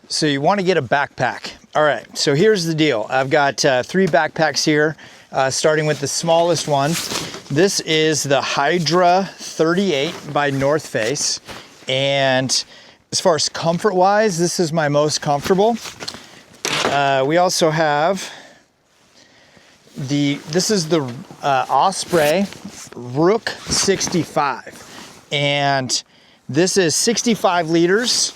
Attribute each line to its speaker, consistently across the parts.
Speaker 1: So you want to get a backpack. All right, so here's the deal. I've got 3 backpacks here, starting with the smallest one. This is the Hydra 38 by North Face. And as far as comfort-wise, this is my most comfortable. We also have this is the Osprey Rook 65. And this is 65 liters.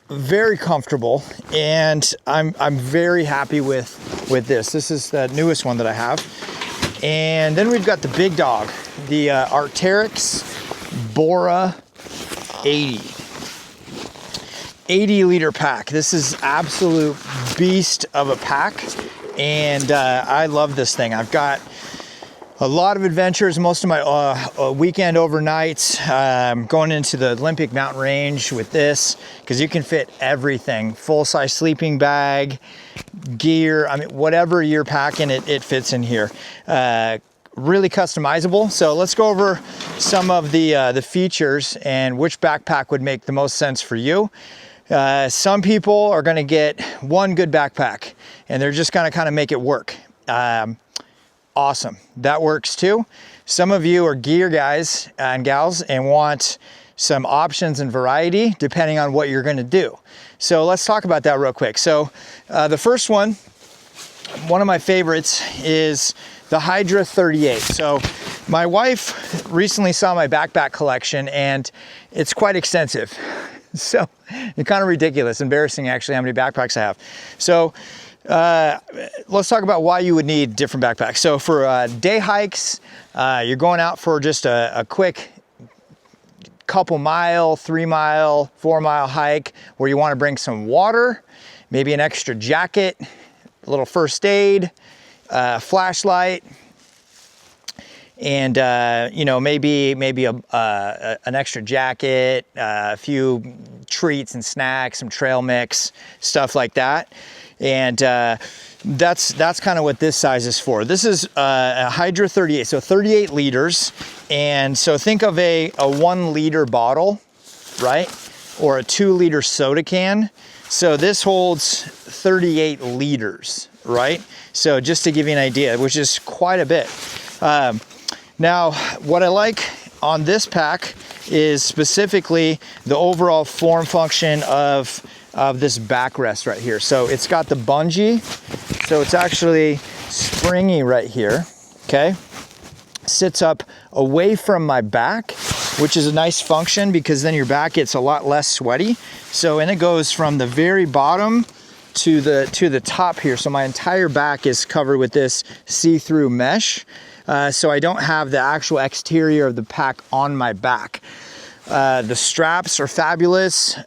Speaker 1: Very comfortable, and I'm very happy with this. This is the newest one that I have. And then we've got the big dog, the Arcteryx Bora 80 liter pack. This is absolute beast of a pack, and I love this thing. I've got a lot of adventures, most of my weekend overnights, going into the Olympic mountain range with this, because you can fit everything, full-size sleeping bag, gear, I mean, whatever you're packing, it fits in here. Really customizable. So let's go over some of the features and which backpack would make the most sense for you. Some people are gonna get one good backpack, and they're just gonna kind of make it work. Awesome, that works too. Some of you are gear guys and gals and want some options and variety depending on what you're gonna do. So let's talk about that real quick. So the first one of my favorites is the Hydra 38. So my wife recently saw my backpack collection, and it's quite extensive. So it's kind of ridiculous, embarrassing actually how many backpacks I have. So let's talk about why you would need different backpacks. So for day hikes, you're going out for just a quick couple mile, 3 mile, 4 mile hike where you want to bring some water, maybe an extra jacket, a little first aid, flashlight, and you know, maybe an extra jacket, a few treats and snacks, some trail mix, stuff like that. And that's kind of what this size is for. This is a Hydra 38, so 38 liters. And so think of a 1 liter bottle, right? Or a 2 liter soda can. So this holds 38 liters, right? So just to give you an idea, which is quite a bit. Now, what I like on this pack is specifically the overall form function of this backrest right here. So it's got the bungee, so it's actually springy right here, okay? Sits up away from my back, which is a nice function because then your back gets a lot less sweaty. So, and it goes from the very bottom to the top here. So my entire back is covered with this see-through mesh. So I don't have the actual exterior of the pack on my back. The straps are fabulous,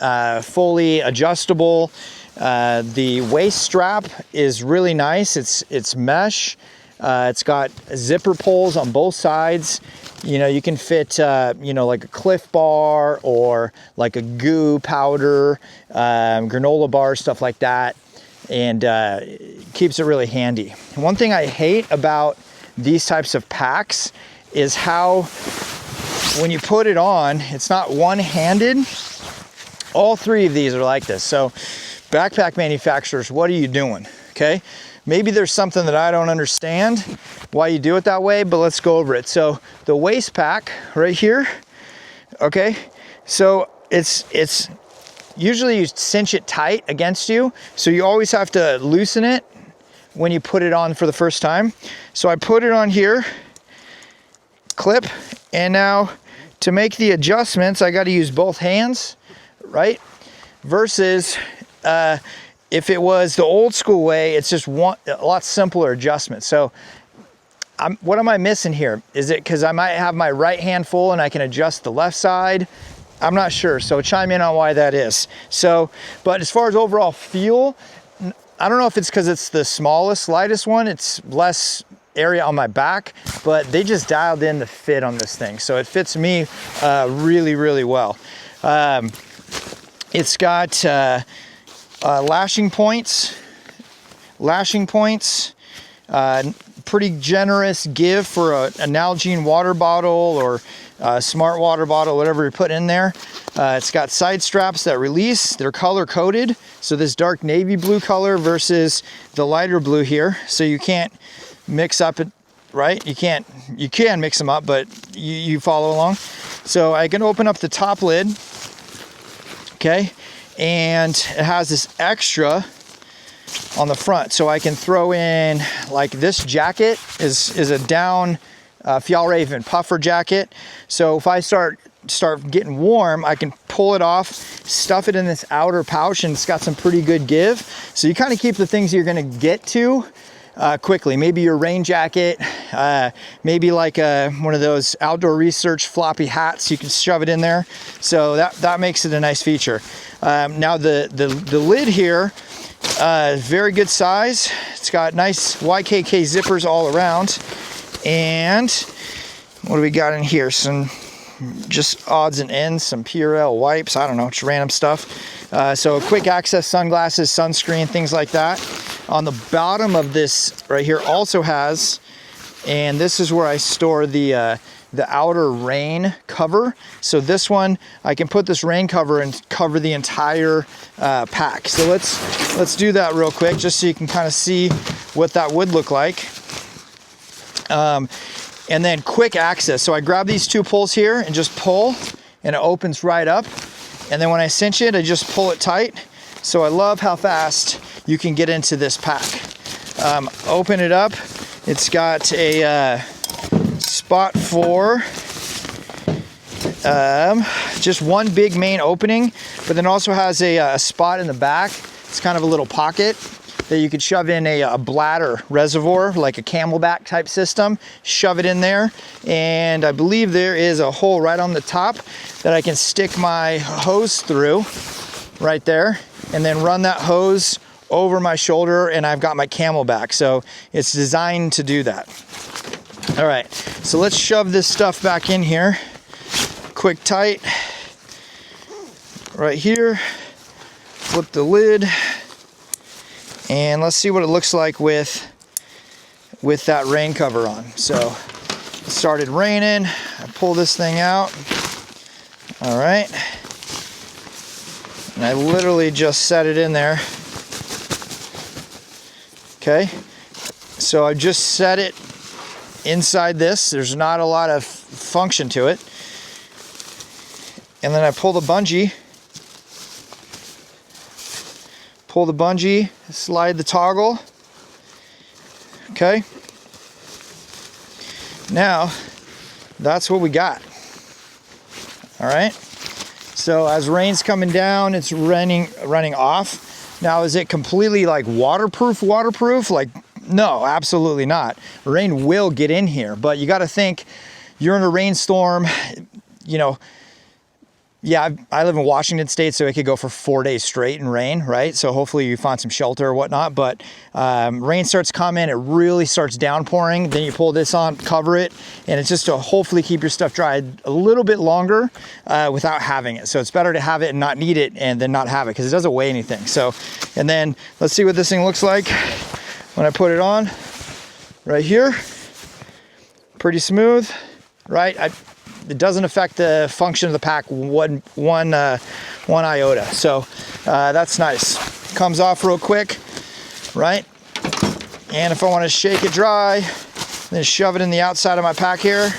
Speaker 1: fully adjustable. The waist strap is really nice. It's mesh. It's got zipper pulls on both sides. You know, you can fit, you know, like a Cliff Bar or like a goo powder, granola bar, stuff like that. And keeps it really handy. One thing I hate about these types of packs is how when you put it on, it's not one-handed. All 3 of these are like this. So backpack manufacturers, what are you doing? Okay, maybe there's something that I don't understand why you do it that way, but let's go over it. So the waist pack right here, okay, so it's usually you cinch it tight against you, so you always have to loosen it when you put it on for the first time. So I put it on here, clip, and now to make the adjustments, I got to use both hands, right? Versus if it was the old school way, it's just a lot simpler adjustment. So what am I missing here? Is it because I might have my right hand full and I can adjust the left side? I'm not sure, so chime in on why that is. So, but as far as overall feel, I don't know if it's because it's the smallest, lightest one, it's less area on my back, but they just dialed in the fit on this thing. So it fits me really, really well. It's got lashing points, pretty generous give for an Nalgene water bottle or smart water bottle, whatever you're putting in there. It's got side straps that release. They're color coded. So this dark navy blue color versus the lighter blue here. So you can't mix up it, right? You can mix them up, but you follow along. So I can open up the top lid, okay? And it has this extra on the front. So I can throw in, like, this jacket is a down Fjallraven puffer jacket. So if I start getting warm, I can pull it off, stuff it in this outer pouch, and it's got some pretty good give. So you kind of keep the things you're gonna get to quickly. Maybe your rain jacket, maybe like one of those outdoor research floppy hats, you can shove it in there. So that makes it a nice feature. Now the lid here, very good size. It's got nice YKK zippers all around. And what do we got in here? Some just odds and ends, some Purell wipes, I don't know, just random stuff. So quick access sunglasses, sunscreen, things like that. On the bottom of this right here also has, and this is where I store the outer rain cover. So this one, I can put this rain cover and cover the entire pack. So let's do that real quick, just so you can kind of see what that would look like. And then quick access. So I grab these two pulls here and just pull, and it opens right up. And then when I cinch it, I just pull it tight. So I love how fast you can get into this pack. Open it up. It's got a spot for just one big main opening, but then also has a spot in the back. It's kind of a little pocket that you could shove in a bladder reservoir, like a Camelback type system, shove it in there. And I believe there is a hole right on the top that I can stick my hose through right there, and then run that hose over my shoulder, and I've got my Camelback. So it's designed to do that. All right, so let's shove this stuff back in here. Quick tight, right here, flip the lid. And let's see what it looks like with that rain cover on. So it started raining. I pull this thing out. All right. And I literally just set it in there. Okay. So I just set it inside this. There's not a lot of function to it. And then I pull the bungee. Pull the bungee, slide the toggle. Okay. Now, that's what we got. All right. So as rain's coming down, it's running off. Now, is it completely like waterproof? Like, no, absolutely not. Rain will get in here, but you got to think you're in a rainstorm, you know. Yeah, I live in Washington State, so it could go for 4 days straight in rain, right? So hopefully you find some shelter or whatnot, but rain starts coming, it really starts downpouring, then you pull this on, cover it, and it's just to hopefully keep your stuff dried a little bit longer without having it. So it's better to have it and not need it and then not have it, because it doesn't weigh anything. So, and then let's see what this thing looks like when I put it on right here. Pretty smooth, right? It doesn't affect the function of the pack one iota. So that's nice. Comes off real quick, right? And if I want to shake it dry, then shove it in the outside of my pack here.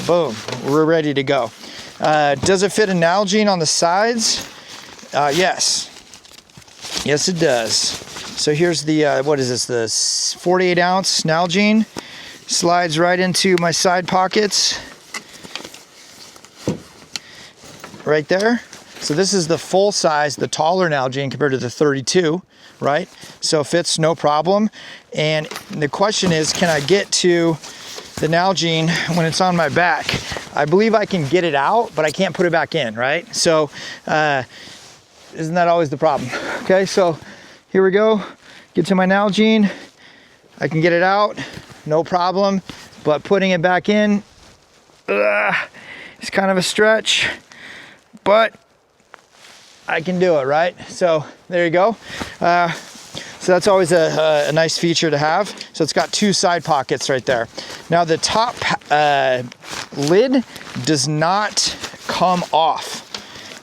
Speaker 1: Boom, we're ready to go. Does it fit a Nalgene on the sides? Yes. Yes, it does. So here's the, what is this? The 48 ounce Nalgene. Slides right into my side pockets. Right there. So this is the full size, the taller Nalgene compared to the 32, right? So fits no problem. And the question is, can I get to the Nalgene when it's on my back? I believe I can get it out, but I can't put it back in, right? So isn't that always the problem? Okay, so here we go. Get to my Nalgene. I can get it out, no problem. But putting it back in, it's kind of a stretch. But I can do it, right? So there you go. So So that's always a nice feature to have. So it's got 2 side pockets right there. Now the top lid does not come off.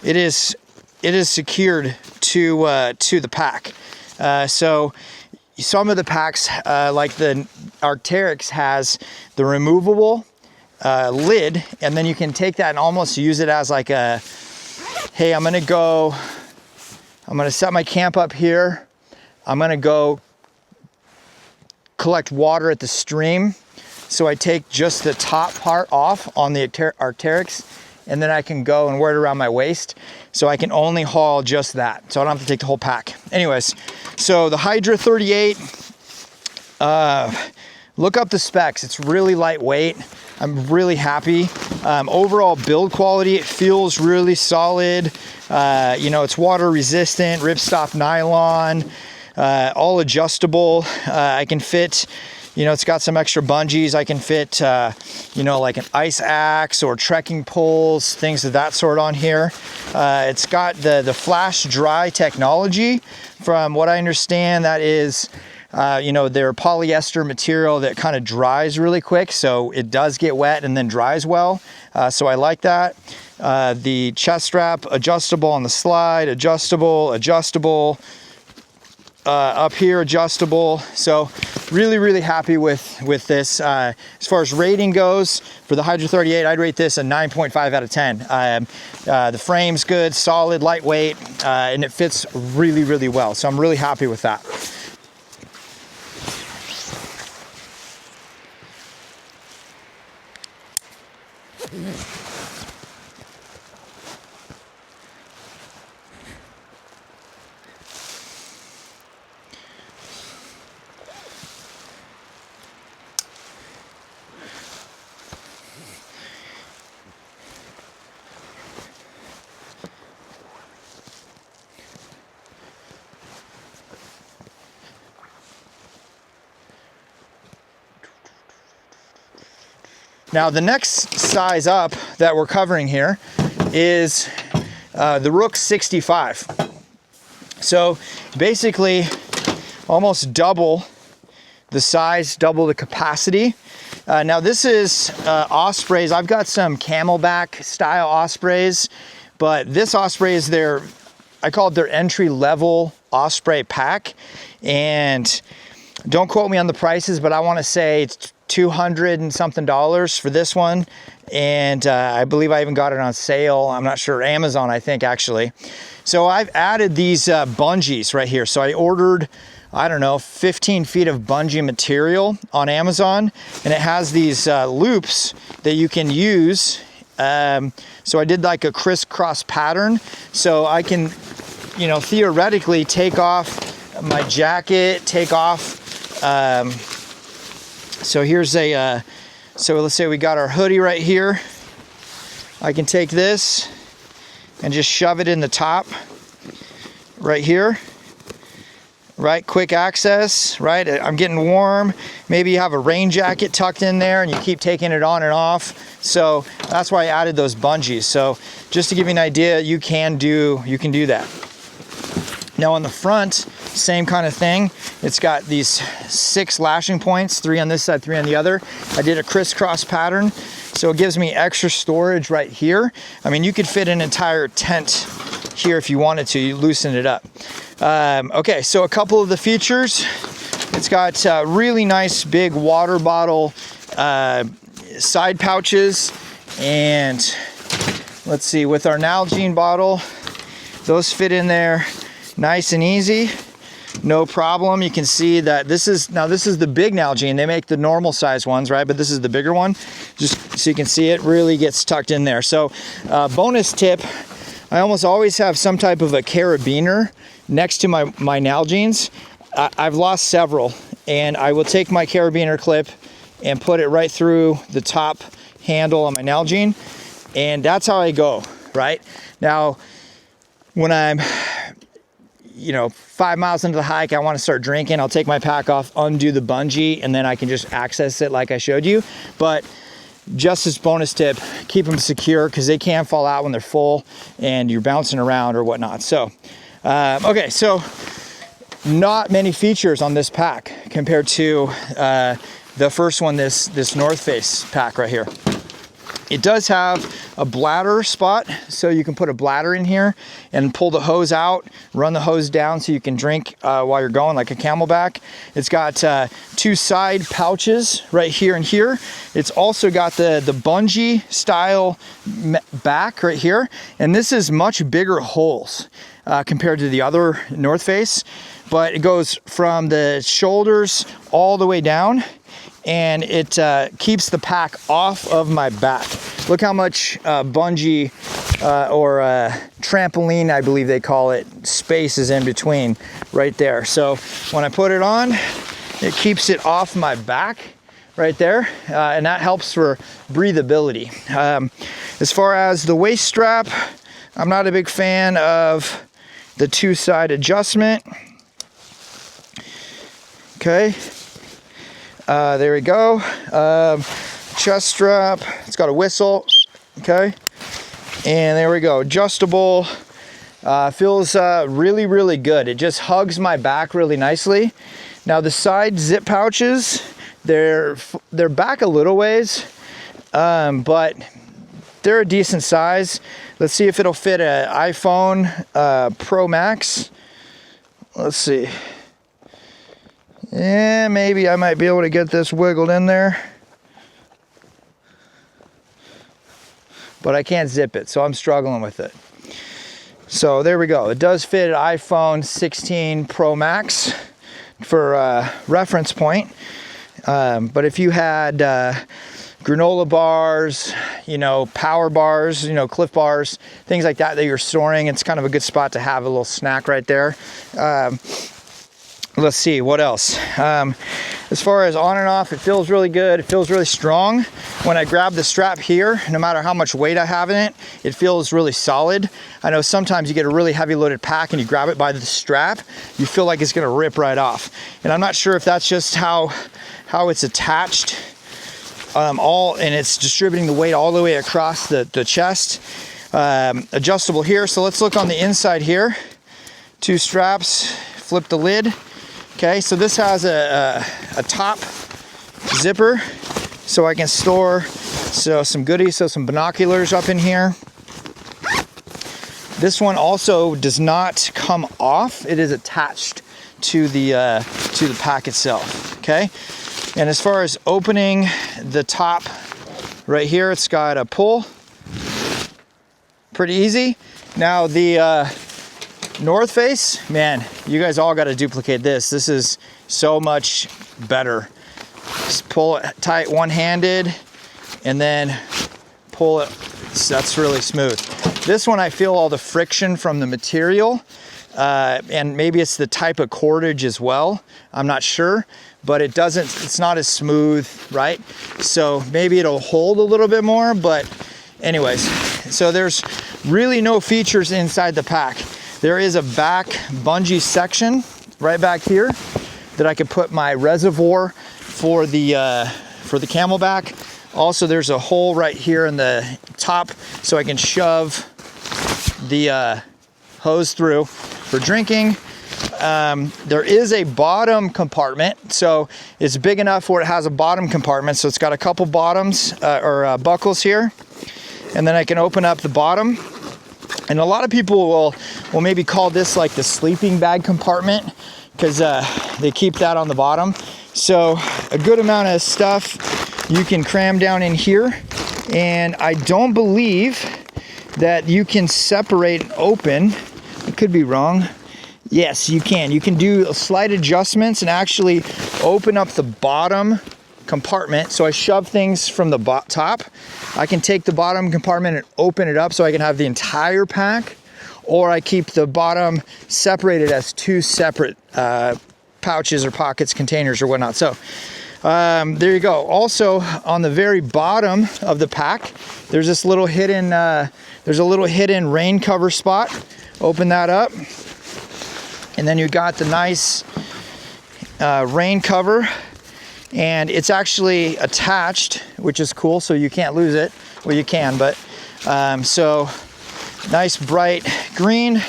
Speaker 1: It is secured to the pack. So some of the packs, like the Arcteryx, has the removable lid, and then you can take that and almost use it as like a, hey, I'm gonna set my camp up here. I'm gonna go collect water at the stream. So I take just the top part off on the Arcteryx, and then I can go and wear it around my waist. So I can only haul just that. So I don't have to take the whole pack. Anyways, so the Hydra 38, look up the specs. It's really lightweight. I'm really happy. Overall build quality, it feels really solid. You know, it's water resistant, ripstop nylon, all adjustable. I can fit, you know, it's got some extra bungees. I can fit, you know, like an ice axe or trekking poles, things of that sort on here. It's got the flash dry technology. From what I understand, that is, you know, their polyester material that kind of dries really quick. So it does get wet and then dries well. So I like that. The chest strap, adjustable on the slide, adjustable, up here, adjustable. So really happy with this. As far as rating goes, for the Hydra 38, I'd rate this a 9.5 out of 10. The frame's good, solid, lightweight, and it fits really well. So I'm really happy with that. Now the next size up that we're covering here is the Rook 65. So basically almost double the size, double the capacity. Now this is Ospreys. I've got some camelback style Ospreys, but this Osprey is I call it their entry level Osprey pack. And don't quote me on the prices, but I want to say it's $200 and something for this one. And I believe I even got it on sale. I'm not sure, Amazon, I think, actually. So I've added these bungees right here. So I ordered, I don't know, 15 feet of bungee material on Amazon, and it has these loops that you can use. So I did like a crisscross pattern. So I can, you know, theoretically take off my jacket, take off, so here's a, so let's say we got our hoodie right here. I can take this and just shove it in the top right here, right? Quick access, right? I'm getting warm. Maybe you have a rain jacket tucked in there and you keep taking it on and off. So that's why I added those bungees. So just to give you an idea, you can do that. Now on the front, same kind of thing. It's got these 6 lashing points, 3 on this side, 3 on the other. I did a crisscross pattern, so it gives me extra storage right here. I mean, you could fit an entire tent here if you wanted to. You loosen it up. Okay, so a couple of the features. It's got really nice big water bottle side pouches, and let's see, with our Nalgene bottle, those fit in there nice and easy, no problem. You can see that this is the big Nalgene. They make the normal size ones, right? But this is the bigger one. Just so you can see it really gets tucked in there. So bonus tip, I almost always have some type of a carabiner next to my Nalgenes. I've lost several, and I will take my carabiner clip and put it right through the top handle on my Nalgene, and that's how I go, right? Now, when I'm, you know, 5 miles into the hike, I want to start drinking, I'll take my pack off, undo the bungee, and then I can just access it like I showed you. But just as bonus tip, keep them secure because they can fall out when they're full and you're bouncing around or whatnot. So, okay, so not many features on this pack compared to the first one, this North Face pack right here. It does have a bladder spot, so you can put a bladder in here and pull the hose out, run the hose down so you can drink while you're going, like a Camelback. It's got 2 side pouches right here and here. It's also got the bungee style back right here, and this is much bigger holes compared to the other North Face, but it goes from the shoulders all the way down, and it keeps the pack off of my back. Look how much bungee or trampoline, I believe they call it, space is in between right there. So when I put it on, it keeps it off my back right there, and that helps for breathability. As far as the waist strap, I'm not a big fan of the 2-side adjustment. Okay. There we go. Chest strap, it's got a whistle. Okay. And there we go. Adjustable. Feels really, really good. It just hugs my back really nicely. Now the side zip pouches, they're back a little ways, but they're a decent size. Let's see if it'll fit an iPhone Pro Max. Let's see. Yeah, maybe I might be able to get this wiggled in there. But I can't zip it, so I'm struggling with it. So there we go. It does fit an iPhone 16 Pro Max for reference point. But if you had granola bars, you know, power bars, you know, Cliff bars, things like that you're storing, it's kind of a good spot to have a little snack right there. Let's see, what else? As far as on and off, it feels really good. It feels really strong. When I grab the strap here, no matter how much weight I have in it, it feels really solid. I know sometimes you get a really heavy loaded pack and you grab it by the strap, you feel like it's gonna rip right off. And I'm not sure if that's just how it's attached, and it's distributing the weight all the way across the chest. Adjustable here, so let's look on the inside here. 2 straps, flip the lid. Okay, so this has a top zipper, so I can store some goodies, so some binoculars up in here. This one also does not come off; it is attached to the pack itself. Okay, and as far as opening the top right here, it's got a pull, pretty easy. Now the North Face, man, you guys all got to duplicate this. This is so much better. Just pull it tight one-handed and then pull it. That's really smooth. This one, I feel all the friction from the material, and maybe it's the type of cordage as well. I'm not sure, but it's not as smooth, right? So maybe it'll hold a little bit more, but anyways, so there's really no features inside the pack. There is a back bungee section right back here that I could put my reservoir for the Camelback. Also, there's a hole right here in the top so I can shove the hose through for drinking. There is a bottom compartment, so it's big enough where it has a bottom compartment. So it's got a couple bottoms or buckles here, and then I can open up the bottom. And a lot of people will maybe call this like the sleeping bag compartment because they keep that on the bottom. So a good amount of stuff you can cram down in here. And I don't believe that you can separate and open. I could be wrong. Yes, you can. You can do slight adjustments and actually open up the bottom compartment. So I shove things from the top. I can take the bottom compartment and open it up so I can have the entire pack, or I keep the bottom separated as 2 separate pouches or pockets, containers or whatnot. So there you go. Also on the very bottom of the pack, there's this little hidden rain cover spot. Open that up, and then you got the nice rain cover. And it's actually attached, which is cool, so you can't lose it. Well, you can, but so nice bright green.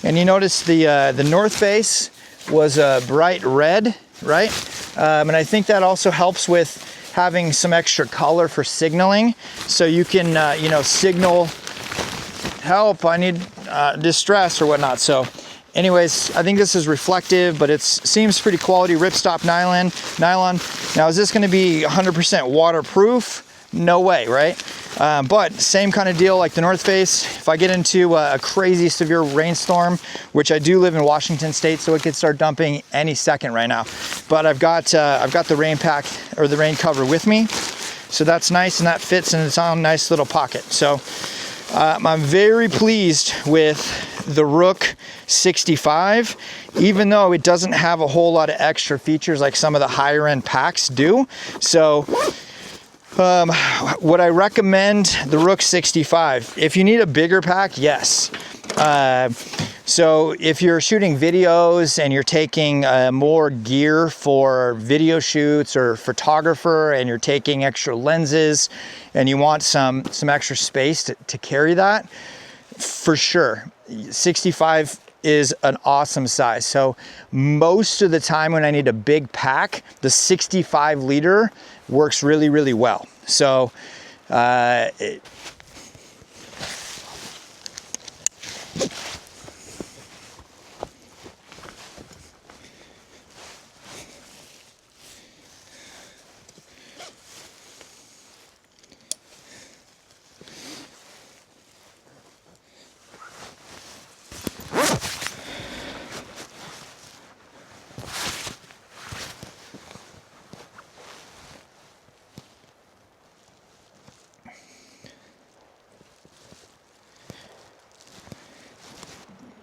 Speaker 1: And you notice the North Face was a bright red, right? And I think that also helps with having some extra color for signaling. So you can, you know, signal, help, I need distress or whatnot. So anyways, I think this is reflective, but it seems pretty quality ripstop nylon. Now, is this gonna be 100% waterproof? No way, right? But same kind of deal like the North Face. If I get into a crazy severe rainstorm, which I do live in Washington State, so it could start dumping any second right now. But I've got the rain pack or the rain cover with me. So that's nice, and that fits in its own nice little pocket. So I'm very pleased with the Rook 65, even though it doesn't have a whole lot of extra features like some of the higher end packs do. So would I recommend the Rook 65? If you need a bigger pack, yes. So if you're shooting videos and you're taking more gear for video shoots or photographer, and you're taking extra lenses and you want some extra space to carry that, for sure, 65 is an awesome size. So most of the time when I need a big pack, the 65 liter works really, really well. So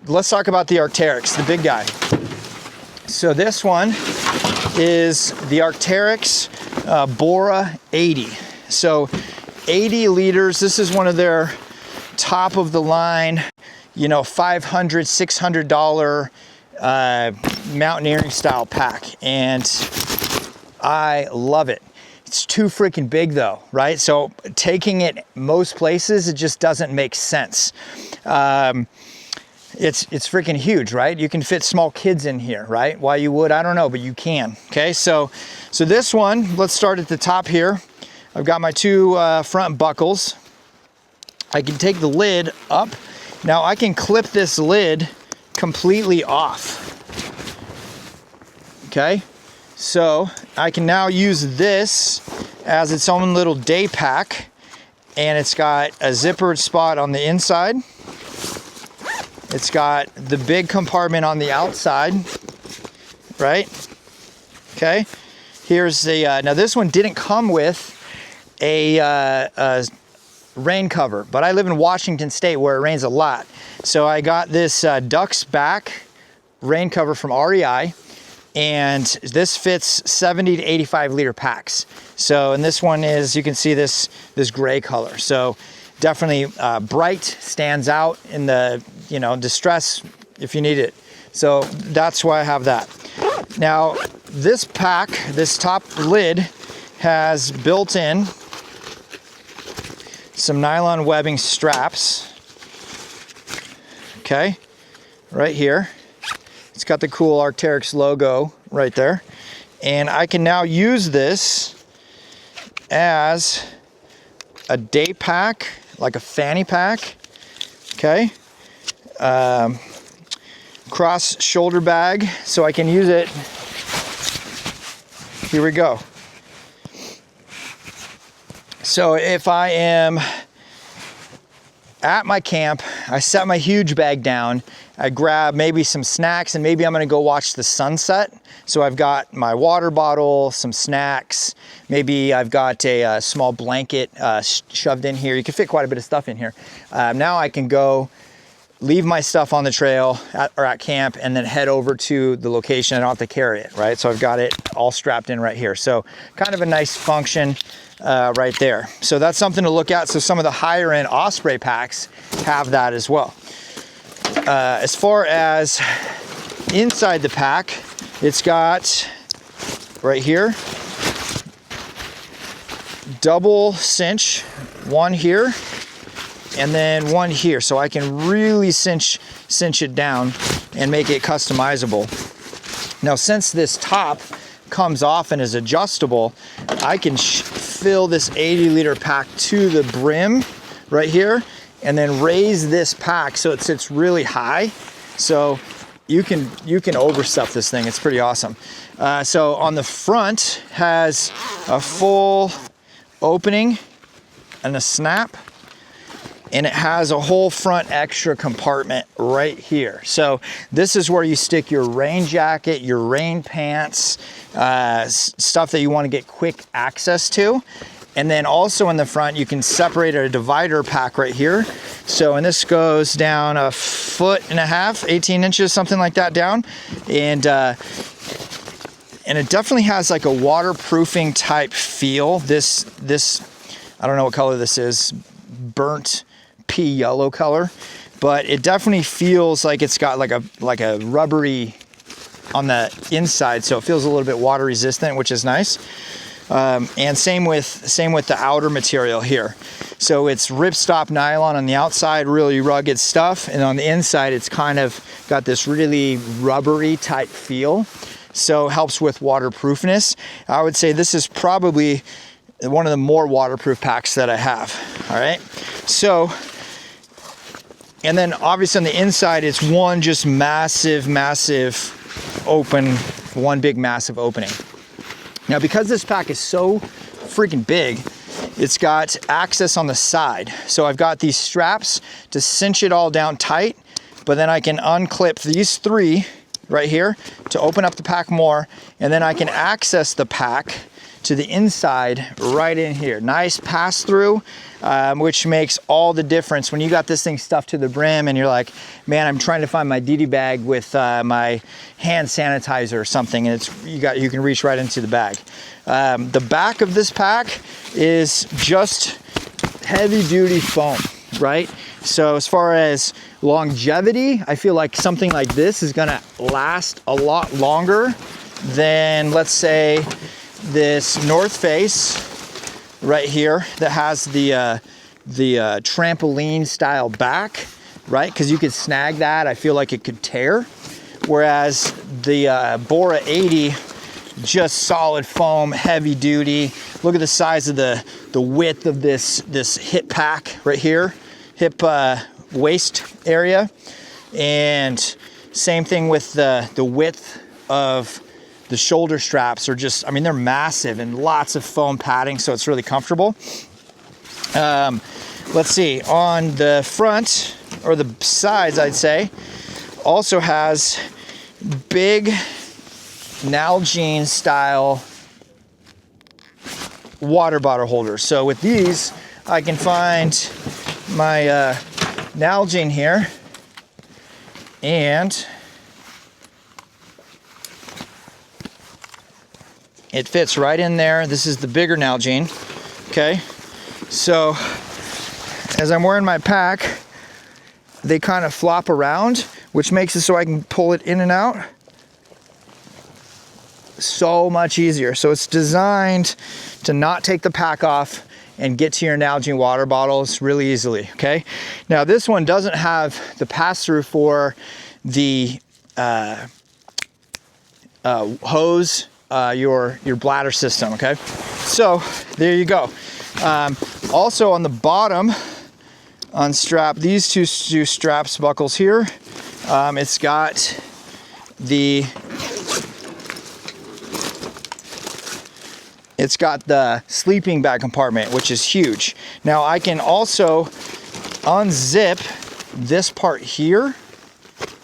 Speaker 1: let's talk about the Arcteryx, the big guy. So this one is the Arcteryx Bora 80. So 80 liters, this is one of their top of the line, you know, $500, $600 mountaineering style pack. And I love it. It's too freaking big though, right? So taking it most places, it just doesn't make sense. It's freaking huge, right? You can fit small kids in here, right? Why you would, I don't know, but you can. Okay, so this one, let's start at the top here. I've got my two front buckles. I can take the lid up. Now I can clip this lid completely off. Okay, so I can now use this as its own little day pack, and it's got a zippered spot on the inside. It's got the big compartment on the outside, right? Okay, here's the, now this one didn't come with a rain cover, but I live in Washington State where it rains a lot. So I got this Duck's Back rain cover from REI, and this fits 70 to 85 liter packs. So, and this one is, you can see this gray color. So definitely bright, stands out in the, you know, distress if you need it. So that's why I have that. Now this pack, this top lid has built in some nylon webbing straps. Okay, right here. It's got the cool Arcteryx logo right there. And I can now use this as a day pack, like a fanny pack. Okay. Cross shoulder bag, so I can use it. Here we go. So if I am at my camp, I set my huge bag down, I grab maybe some snacks, and maybe I'm gonna go watch the sunset. So I've got my water bottle, some snacks, maybe I've got a small blanket shoved in here. You can fit quite a bit of stuff in here. Now I can go leave my stuff on the trail or at camp and then head over to the location. I don't have to carry it, right? So I've got it all strapped in right here. So kind of a nice function right there. So that's something to look at. So some of the higher end Osprey packs have that as well. As far as inside the pack, it's got right here, double cinch, one here, and then one here, so I can really cinch it down and make it customizable. Now, since this top comes off and is adjustable, I can fill this 80-liter pack to the brim right here, and then raise this pack so it sits really high. So you can overstuff this thing. It's pretty awesome. So on the front has a full opening and a snap, and it has a whole front extra compartment right here. So this is where you stick your rain jacket, your rain pants, stuff that you want to get quick access to. And then also in the front, you can separate a divider pack right here. So, and this goes down 1.5 feet, 18 inches, something like that down. And it definitely has like a waterproofing type feel. This, I don't know what color this is, burnt pea yellow color, but it definitely feels like it's got like a rubbery on the inside. So it feels a little bit water resistant, which is nice. And same with the outer material here. So it's ripstop nylon on the outside, really rugged stuff. And on the inside, it's kind of got this really rubbery type feel. So it helps with waterproofness. I would say this is probably one of the more waterproof packs that I have. All right. So, and then obviously on the inside, it's one just massive open, one big massive opening. Now, because this pack is so freaking big, it's got access on the side. So I've got these straps to cinch it all down tight, but then I can unclip these three right here to open up the pack more, and then I can access the pack to the inside right in here. Nice pass through, which makes all the difference when you got this thing stuffed to the brim and you're like, man, I'm trying to find my DD bag with my hand sanitizer or something, and you can reach right into the bag. The back of this pack is just heavy duty foam, right? So as far as longevity, I feel like something like this is gonna last a lot longer than, let's say, this North Face right here that has the trampoline style back, right? Because you could snag that. I feel like it could tear. Whereas the Bora 80, just solid foam, heavy duty. Look at the size of the width of this hip pack right here, hip waist area. And same thing with the width of the shoulder straps are just, I mean, they're massive and lots of foam padding, so it's really comfortable. Let's see, on the front, or the sides, I'd say, also has big Nalgene style water bottle holders. So with these, I can find my Nalgene here, and it fits right in there. This is the bigger Nalgene, okay? So as I'm wearing my pack, they kind of flop around, which makes it so I can pull it in and out so much easier. So it's designed to not take the pack off and get to your Nalgene water bottles really easily, okay? Now this one doesn't have the pass-through for the hose, your bladder system, okay? So there you go. Also on the bottom, unstrap these two straps buckles here. It's got the sleeping bag compartment, which is huge. Now I can also unzip this part here,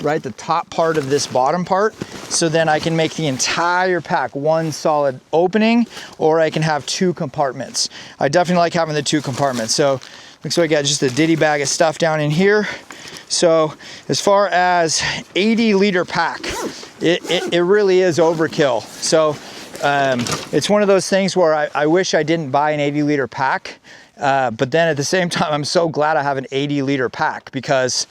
Speaker 1: right, the top part of this bottom part, so then I can make the entire pack one solid opening, or I can have two compartments. I definitely like having the two compartments. So looks like I got just a ditty bag of stuff down in here. So as far as 80-liter pack, it really is overkill. So it's one of those things where I wish I didn't buy an 80-liter pack, but then at the same time, I'm so glad I have an 80-liter pack, because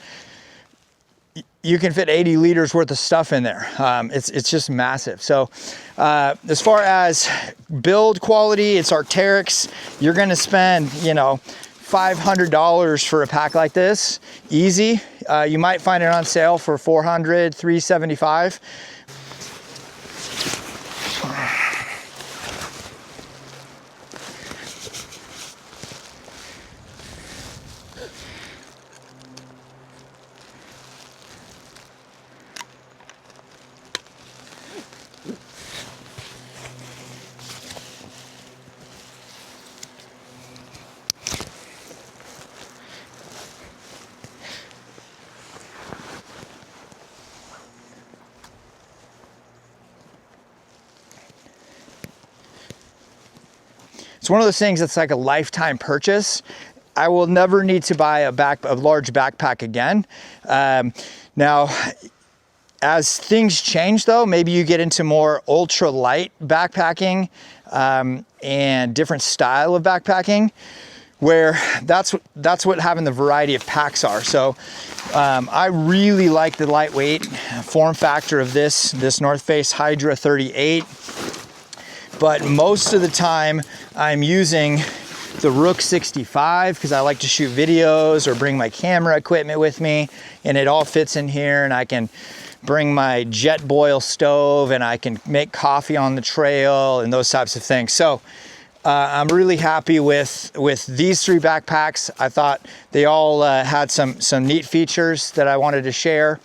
Speaker 1: you can fit 80 liters worth of stuff in there. It's just massive. So as far as build quality, it's Arcteryx. You're gonna spend, $500 for a pack like this, easy. You might find it on sale for $400, $375. it's one of those things that's like a lifetime purchase. I will never need to buy a large backpack again. Now, as things change though, maybe you get into more ultra light backpacking and different style of backpacking, where that's what having the variety of packs are. So I really like the lightweight form factor of this North Face Hydra 38, but most of the time I'm using the Rook 65 because I like to shoot videos or bring my camera equipment with me, and it all fits in here, and I can bring my jet boil stove and I can make coffee on the trail and those types of things. So I'm really happy with these 3 backpacks. I thought they all had some neat features that I wanted to share.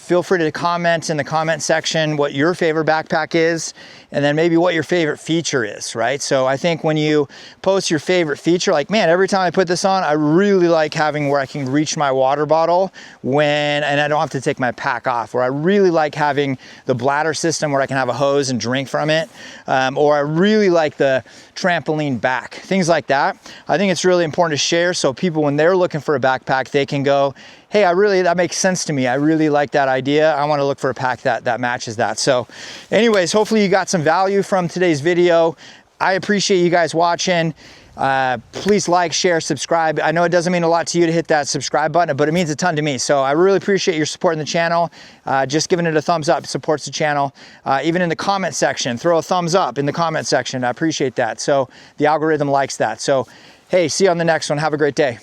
Speaker 1: Feel free to comment in the comment section what your favorite backpack is, and then maybe what your favorite feature is, right? So I think when you post your favorite feature, like, man, every time I put this on, I really like having where I can reach my water bottle and I don't have to take my pack off, or I really like having the bladder system where I can have a hose and drink from it, or I really like the trampoline back, things like that. I think it's really important to share so people, when they're looking for a backpack, they can go, hey, that makes sense to me. I really like that idea. I want to look for a pack that matches that. So anyways, hopefully you got some value from today's video. I appreciate you guys watching. Please like, share, subscribe. I know it doesn't mean a lot to you to hit that subscribe button, but it means a ton to me. So I really appreciate your support in the channel. Just giving it a thumbs up supports the channel. Even in the comment section, throw a thumbs up in the comment section. I appreciate that. So the algorithm likes that. So hey, see you on the next one. Have a great day.